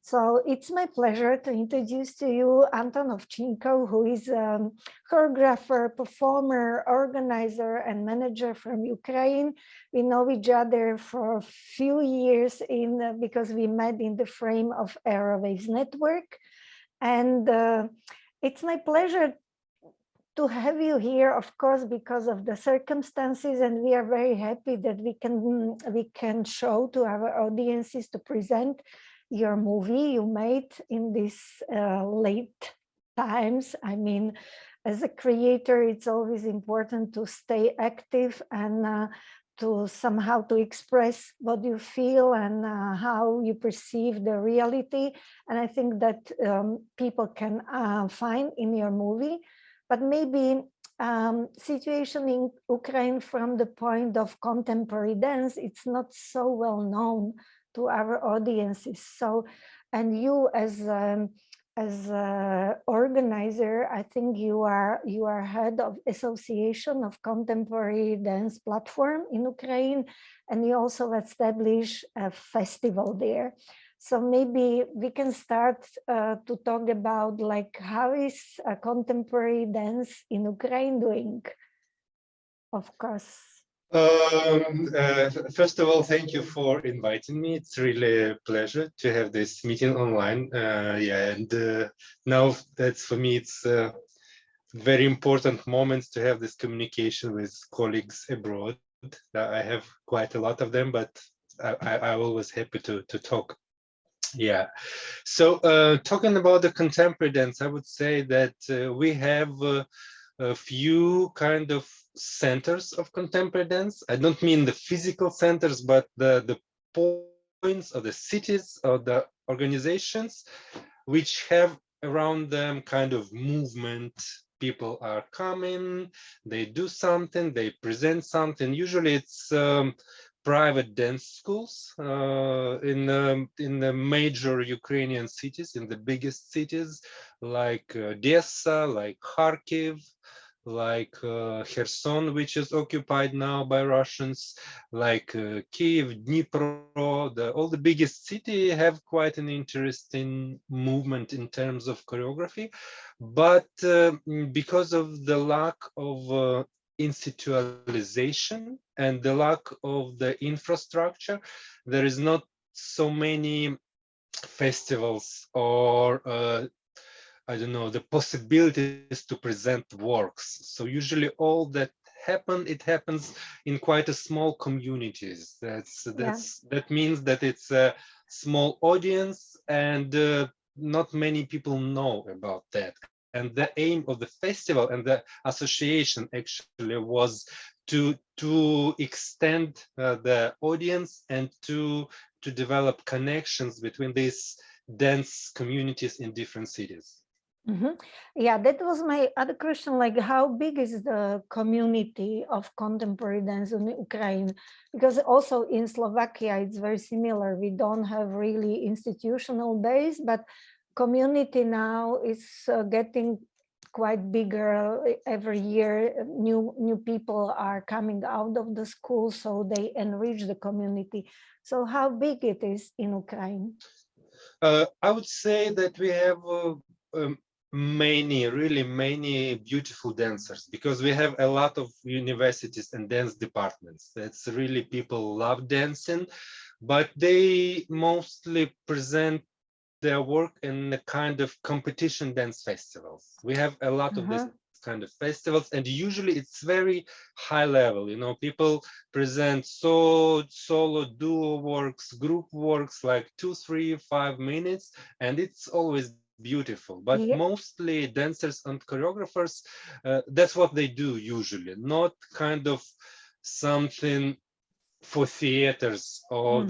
So it's my pleasure to introduce to you Anton Ovchinnikov, who is a choreographer, performer, organizer, and manager from Ukraine. We know each other for a few years because we met in the frame of Aerowaves Network. And it's my pleasure to have you here, of course, because of the circumstances, and we are very happy that we can show to our audiences to present your movie you made in these late times. I mean, as a creator, it's always important to stay active and to somehow to express what you feel and how you perceive the reality. And I think that people can find in your movie. But maybe situation in Ukraine from the point of contemporary dance, it's not so well known to our audiences. So, and you as organizer, I think you are head of Association of Contemporary Dance Platform in Ukraine, and you also establish a festival there. So maybe we can start to talk about like how is contemporary dance in Ukraine doing? Of course. First of all, thank you for inviting me. It's really a pleasure to have this meeting online. Now that's for me, it's a very important moment to have this communication with colleagues abroad. I have quite a lot of them, but I'm always happy to talk. Yeah, so talking about the contemporary dance, I would say that we have a few kind of centers of contemporary dance. I don't mean the physical centers, but the points of the cities or the organizations which have around them kind of movement. People are coming, they do something, they present something. Usually it's private dance schools in the major Ukrainian cities, in the biggest cities like Odessa, like Kharkiv, like Kherson, which is occupied now by Russians, like Kiev, Dnipro. All the biggest cities have quite an interesting movement in terms of choreography, but because of the lack of institutionalization and the lack of the infrastructure, there is not so many festivals or I don't know, the possibilities to present works. So usually all that it happens in quite a small communities. That means that it's a small audience and not many people know about that. And the aim of the festival and the association actually was to extend the audience and to develop connections between these dance communities in different cities. Mm-hmm. Yeah, that was my other question, like how big is the community of contemporary dance in Ukraine? Because also in Slovakia, it's very similar. We don't have really institutional base, but community now is getting quite bigger every year. New people are coming out of the school, so they enrich the community. So how big it is in Ukraine? I would say that we have really many beautiful dancers, because we have a lot of universities and dance departments. That's really, people love dancing, but they mostly present their work in the kind of competition dance festivals. We have a lot of this kind of festivals, and usually it's very high level. You know, people present solo duo works, group works, like 2, 3, 5 minutes, and it's always beautiful. But mostly dancers and choreographers, that's what they do usually, not kind of something for theaters or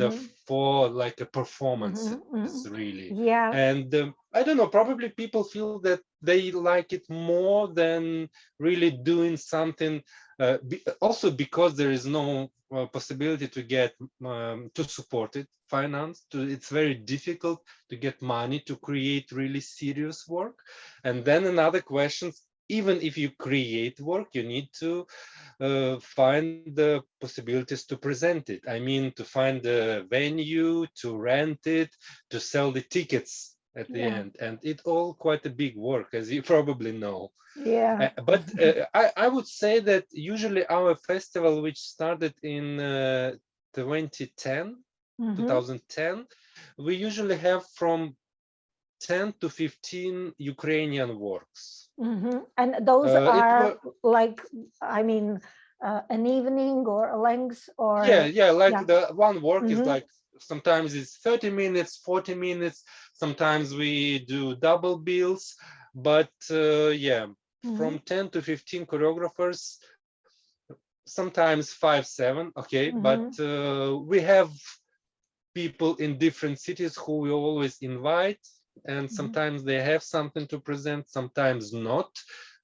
for like a performance, really. And I don't know, probably people feel that they like it more than really doing something, also because there is no possibility to get to support it, finance. It's very difficult to get money to create really serious work. And then another question, even if you create work, you need to find the possibilities to present it. I mean, to find the venue, to rent it, to sell the tickets at the end. And it all quite a big work, as you probably know. Yeah. But I would say that usually our festival, which started in 2010, 2010, we usually have from 10 to 15 Ukrainian works. And those are like, I mean, an evening or a length or... Yeah, like the one work is like, sometimes it's 30 minutes, 40 minutes. Sometimes we do double bills, but from 10 to 15 choreographers, sometimes 5, 7, okay, but we have people in different cities who we always invite, and sometimes they have something to present, sometimes not,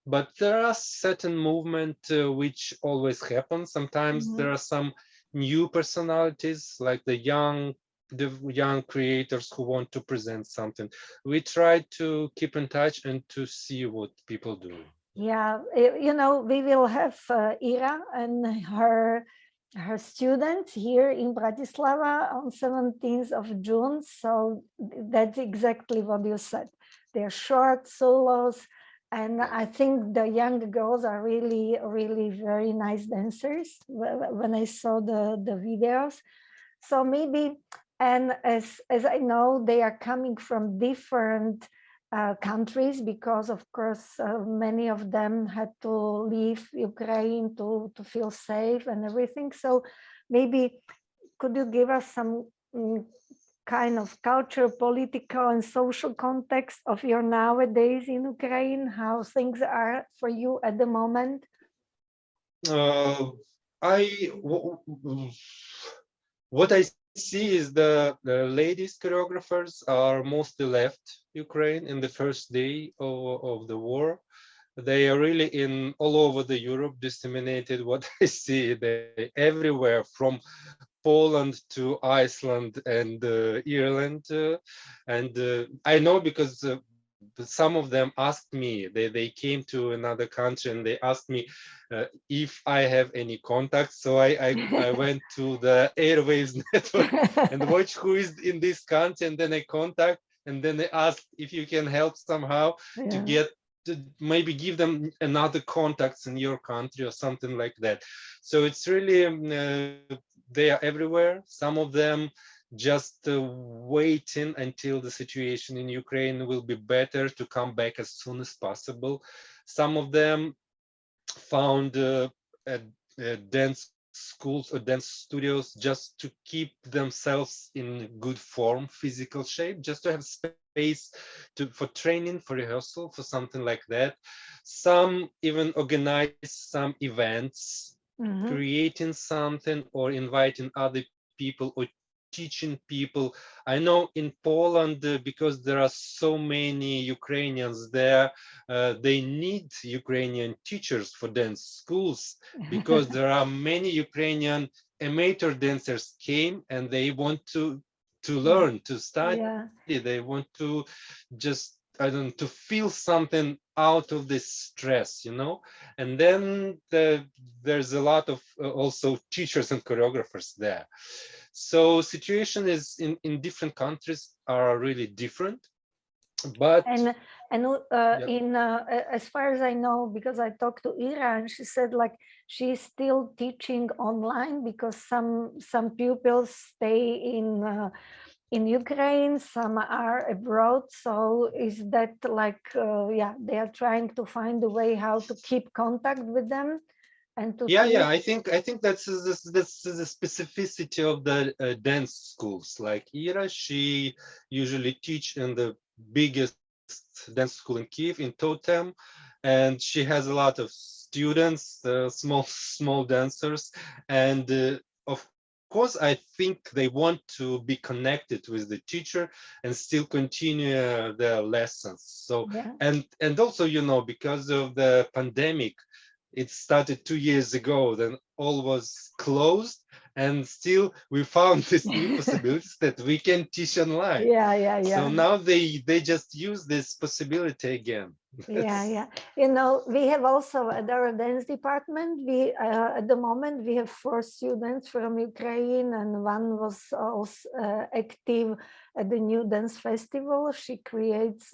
but there are certain movement which always happen. Sometimes there are some new personalities, like the young creators who want to present something. We try to keep in touch and to see what people do. Yeah, you know, we will have Ira and her students here in Bratislava on 17th of June. So that's exactly what you said. They're short solos. And I think the young girls are really, really very nice dancers when I saw the videos. So maybe, and as I know, they are coming from different countries, because of course many of them had to leave Ukraine to feel safe and everything. So maybe could you give us some kind of cultural, political and social context of your nowadays in Ukraine, how things are for you at the moment? What I see is the ladies choreographers are mostly left Ukraine in the first day of the war. They are really in all over the Europe, disseminated. What I see, they everywhere, from Poland to Iceland and Ireland. And I know because some of them asked me, they came to another country and they asked me if I have any contacts. So I went to the Airwaves network and watch who is in this country, and then I contact, and then they asked if you can help somehow to get, to maybe give them another contacts in your country or something like that. So it's really, they are everywhere. Some of them just waiting until the situation in Ukraine will be better to come back as soon as possible. Some of them found dance schools or dance studios just to keep themselves in good form, physical shape, just to have space for training, for rehearsal, for something like that. Some even organize some events, creating something or inviting other people or teaching people. I know in Poland, because there are so many Ukrainians there, they need Ukrainian teachers for dance schools, because there are many Ukrainian amateur dancers came and they want to learn, to study. They want to just, I don't know, to feel something out of this stress, you know. And then there's a lot of also teachers and choreographers there. So situation is in different countries are really different. But in as far as I know, because I talked to Ira and she said like she's still teaching online, because some pupils stay in Ukraine, some are abroad. So is that like they are trying to find a way how to keep contact with them? And to I think that's the specificity of the dance schools. Like Ira, she usually teach in the biggest dance school in Kiev, in Totem, and she has a lot of students, small dancers, and of course I think they want to be connected with the teacher and still continue their lessons. So and also, you know, because of the pandemic, it started 2 years ago, then all was closed, and still we found these new possibilities that we can teach online. Yeah. So now they just use this possibility again. Yeah. You know, we have also at our dance department, we at the moment we have 4 students from Ukraine, and one was also active at the new dance festival. She creates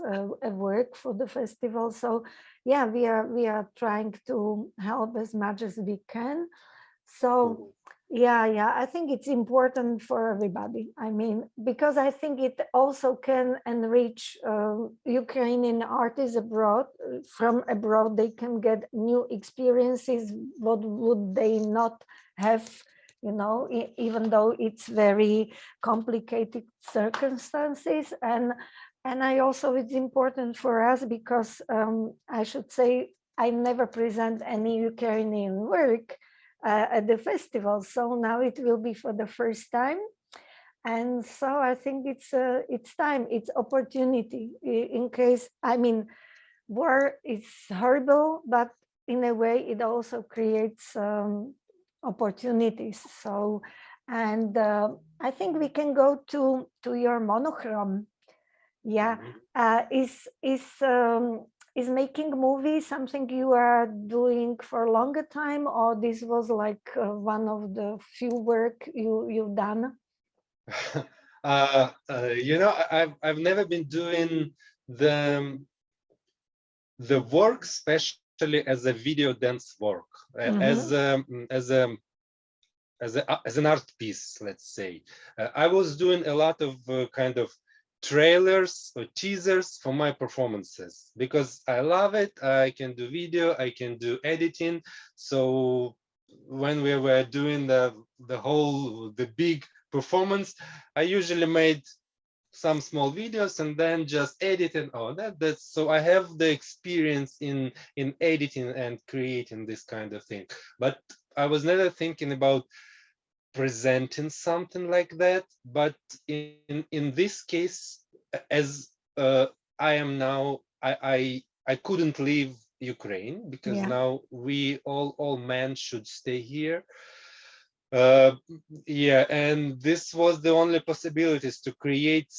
a work for the festival. So yeah, we are trying to help as much as we can. So yeah, I think it's important for everybody. I mean, because I think it also can enrich Ukrainian artists abroad. From abroad, they can get new experiences. What would they not have? You know, even though it's very complicated circumstances, and I also it's important for us because I should say I never present any Ukrainian work at the festival. So now it will be for the first time. And so I think it's time, it's opportunity in case, I mean, war is horrible, but in a way it also creates opportunities. So, and I think we can go to your monochrome. Yeah, is making movies something you are doing for a longer time, or this was like one of the few work you've done? You know, I've never been doing the work, especially as a video dance work, as an art piece, let's say. I was doing a lot of kind of trailers or teasers for my performances because I love it. I can do video, I can do editing. So when we were doing the big performance, I usually made some small videos and then just edit and all that. That's so I have the experience in editing and creating this kind of thing. But I was never thinking about presenting something like that. But in this case, as I am now, I couldn't leave Ukraine because now we all men should stay here. Yeah, and this was the only possibilities to create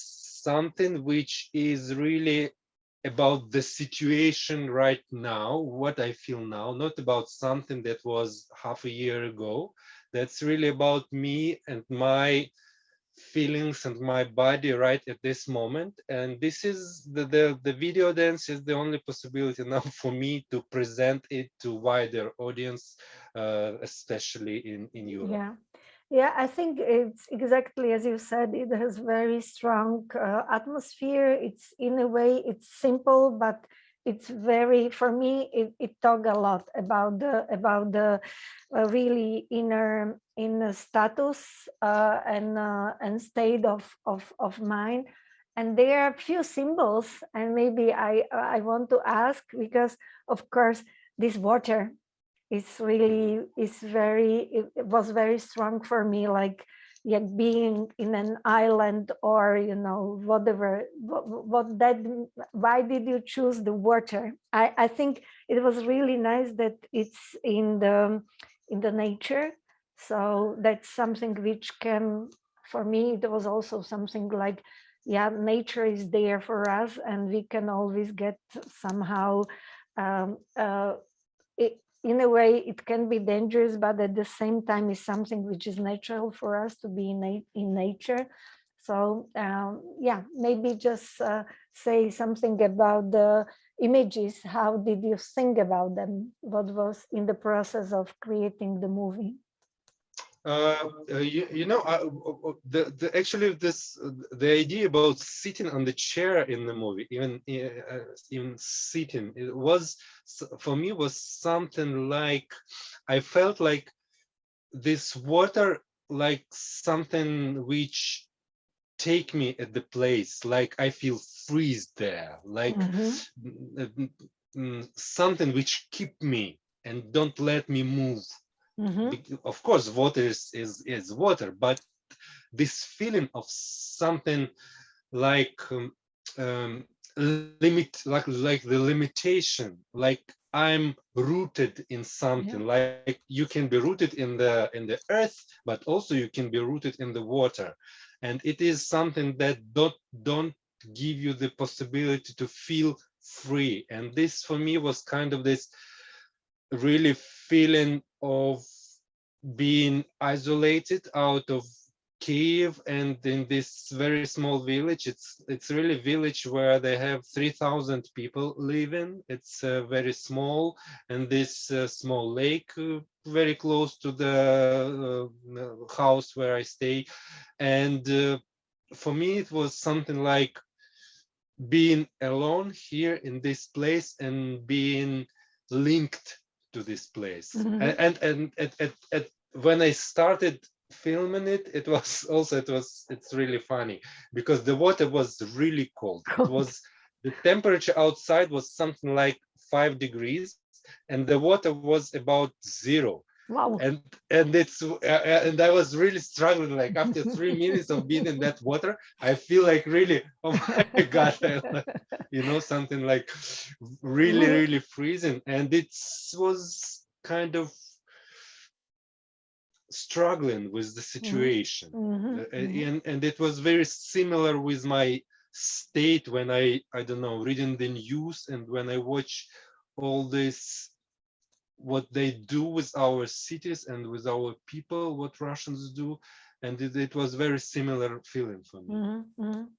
something which is really about the situation right now, what I feel now, not about something that was half a year ago. That's really about me and my feelings and my body right at this moment. And this is the video dance is the only possibility now for me to present it to wider audience, especially in Europe. Yeah, I think it's exactly as you said. It has very strong atmosphere. It's in a way it's simple, but it's very, for me, it talk a lot about the really inner status and state of mind. And there are a few symbols, and maybe I want to ask because of course this water it's really it was very strong for me, like being in an island, or you know, whatever, what that, why did you choose the water? I think it was really nice that it's in the nature. So that's something which can, for me it was also something like, nature is there for us and we can always get somehow in a way it can be dangerous, but at the same time is something which is natural for us to be in nature. So maybe just say something about the images. How did you think about them? What was in the process of creating the movie? You know, actually the idea about sitting on the chair in the movie, even sitting, it was, for me, was something like, I felt like this water, like something which take me at the place, like I feel freeze there, like something which keep me and don't let me move. Of course, water is water, but this feeling of something like limit, like the limitation, like I'm rooted in something. Like you can be rooted in the earth, but also you can be rooted in the water, and it is something that don't give you the possibility to feel free. And this for me was kind of this really feeling of being isolated out of Kiev and in this very small village. It's really a village where they have 3,000 people living. It's very small, and this small lake very close to the house where I stay. And for me, it was something like being alone here in this place and being linked to this place. And when I started filming it, it's really funny because the water was really cold. It was, the temperature outside was something like 5 degrees and the water was about 0. Wow. And it's and I was really struggling. Like after 3 minutes of being in that water, I feel like really, oh my god, something like really freezing. And it was kind of struggling with the situation. And it was very similar with my state when I don't know, reading the news and when I watch all this, what they do with our cities and with our people, what Russians do. And it was very similar feeling for me.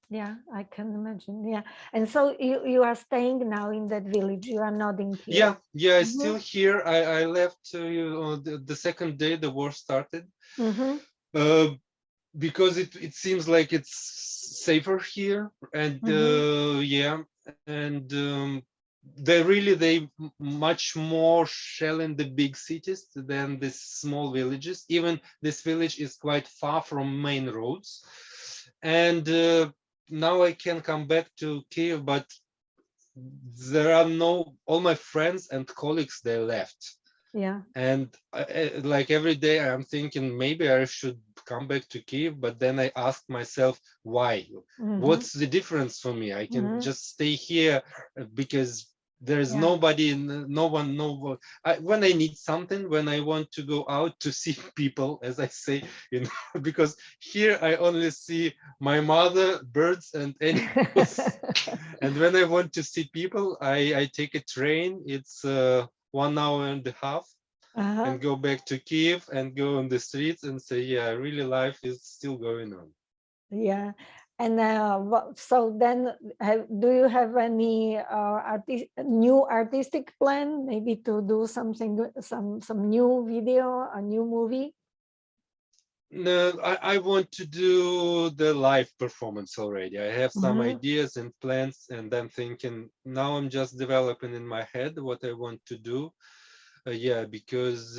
Yeah, I can imagine. Yeah. And so you are staying now in that village. You are not in Kiev. Yeah, I'm still here. I left the second day the war started. Because it seems like it's safer here. And and they much more shell in the big cities than the small villages. Even this village is quite far from main roads. And now I can come back to Kiev, but there are all my friends and colleagues, they left. Yeah. And like every day I'm thinking maybe I should come back to Kiev, but then I ask myself why. What's the difference for me? I can just stay here because there's nobody, no one. When I need something, when I want to go out to see people, as I say, because here I only see my mother, birds, and animals. And when I want to see people, I take a train. It's 1 hour and a half, and go back to Kiev and go on the streets and say, yeah, really life is still going on. Yeah. And so then do you have any new artistic plan, maybe to do something, some new video, a new movie? No, I want to do the live performance already. I have some ideas and plans, and I'm thinking now I'm just developing in my head what I want to do. Because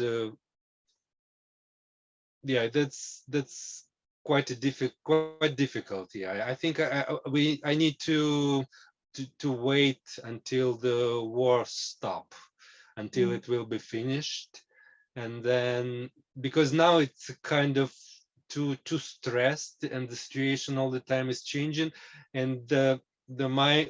that's quite difficult. I think I need to wait until the war stop, until it will be finished, and then, because now it's kind of too stressed and the situation all the time is changing, and my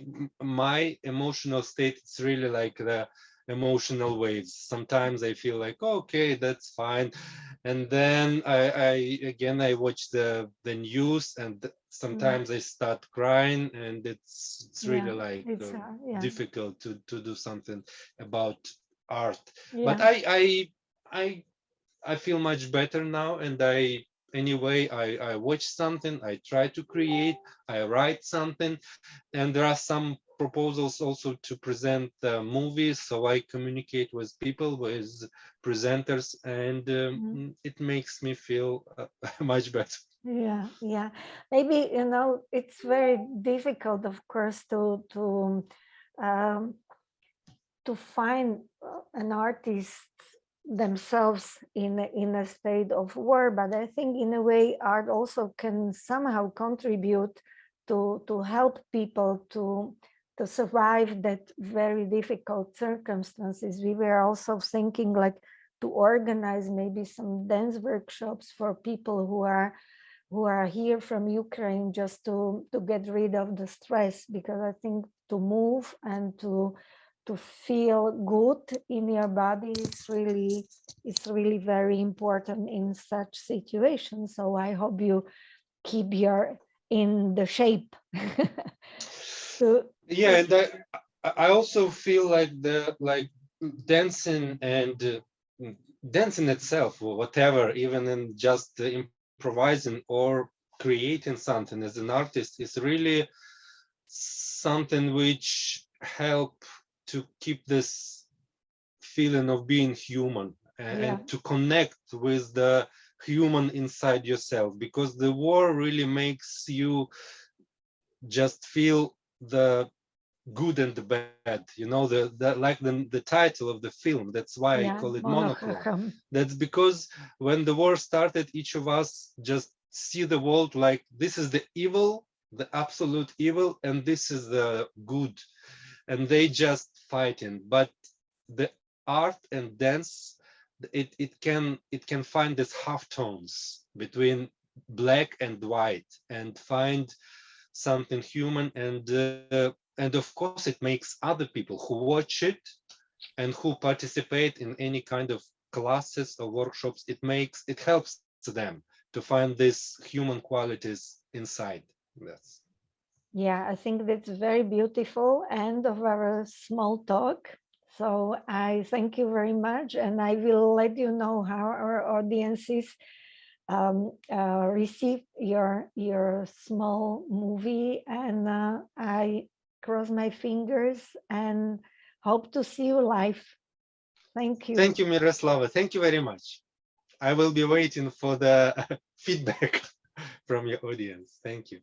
emotional state, it's really like the emotional waves. Sometimes I feel like, okay, that's fine, and then I watch the news, and sometimes I start crying, and it's really like difficult to do something about art. But I feel much better now, and I watch something, I try to create, I write something, and there are some proposals also to present movies, so I communicate with people, with presenters, and it makes me feel much better. Yeah. Maybe, it's very difficult, of course, to find an artist themselves in a state of war, but I think in a way art also can somehow contribute to help people to survive that very difficult circumstances. We were also thinking like to organize maybe some dance workshops for people who are here from Ukraine, just to get rid of the stress, because I think to move and to to feel good in your body is really very important in such situations. So I hope you keep in the shape. Yeah, and I also feel like dancing and dancing itself, or whatever, even in just improvising or creating something as an artist, is really something which help to keep this feeling of being human and to connect with the human inside yourself, because the war really makes you just feel the good and the bad, you know, the title of the film. That's why I call it monochrome. That's because when the war started, each of us just see the world like this is the evil, the absolute evil, and this is the good, and they just fighting. But the art and dance, it can find these half tones between black and white and find something human, and of course it makes other people who watch it and who participate in any kind of classes or workshops, it helps them to find these human qualities inside. That's I think that's very beautiful end of our small talk. So I thank you very much, and I will let you know how our audiences receive your small movie, and I cross my fingers and hope to see you live. Thank you. Thank you, Miroslava. Thank you very much. I will be waiting for the feedback from your audience. Thank you.